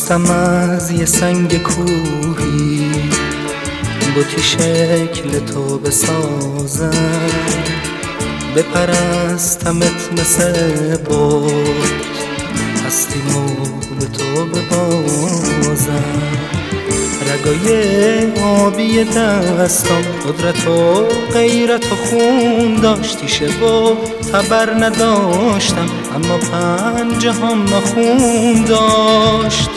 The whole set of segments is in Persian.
خواستم از یه سنگ کوهی بتی شکل تو بسازم، بپرستمت مثل بت، هستیمو به تو ببازم. رگای آبی دستم قدرت و غیرت و خون داشتی، شب و خبر نداشتم اما پنجه هم ناخون داشت.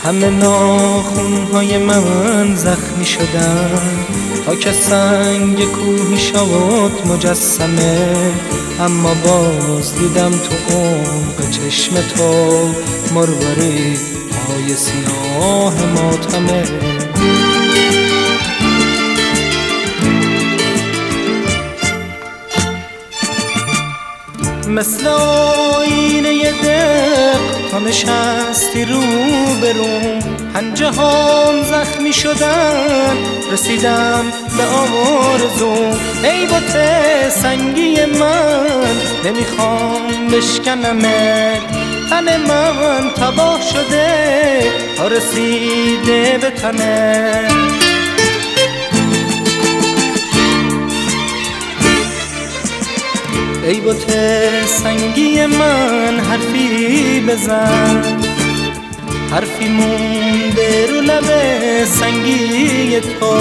همه ناخونهای من زخمی شدن تا که سنگ کوهی شد مجسمه، اما باز دیدم تو عمق چشم تو مروارید پای سیاه ماتمه. مثل آینه دق تا نشستی رو برون، پنجه هم زخمی شدن رسیدم به آرزوم. ای بت سنگی من نمیخوام بشکنمت، تن من تباه شده تا رسیده به تنت. ای بت سنگی من حرفی بزن، حرفی مونده رو لب سنگی تو.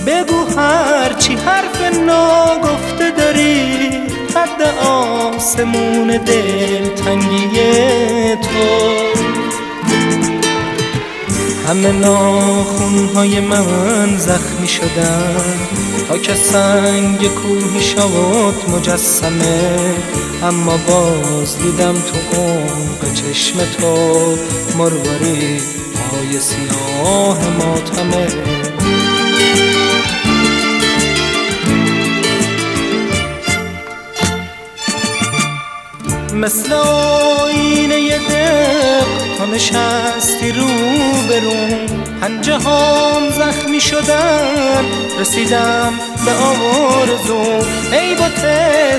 بگو هرچی حرف ناگفته داری، قد آسمون دلتنگی تو. همه ناخونهای من زخمی شدن تا که سنگ کوهی شد مجسمه، اما باز دیدم تو عمق چشم تو مروارید پای سیاه ماتمه. مثل آینه دق تا نشستی رو برون، پنجه هم زخمی شدن رسیدم به آرزوم. ای بت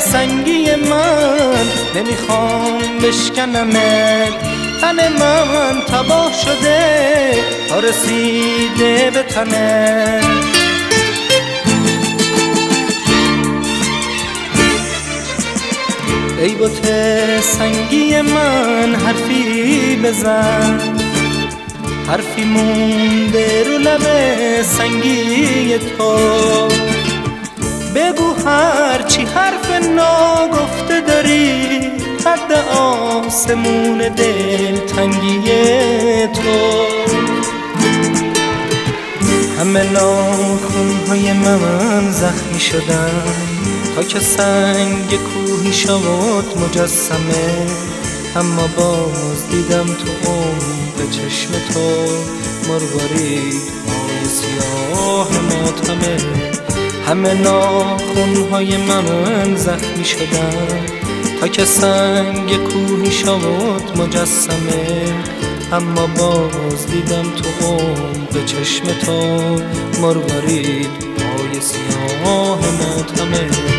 سنگی من نمیخوام بشکنمت، تن من تباه شده تا رسیده به تنت. ای بت سنگی من حرفی بزن، حرفی مونده رو لب سنگی تو. بگو هرچی حرف ناگفته داری، قد آسمون دلتنگی تو. همه ناخونهای من زخمی شدن تا که سنگ کوهی شد مجسمه، اما باز دیدم تو عمق چشم تو مروارید پای سیاه ماتمه. همه ناخونهای من زخمی شدن تا که سنگ کوهی شد مجسمه، اما باز دیدم تو عمق چشم تو مروارید پای سیاه ماتمه.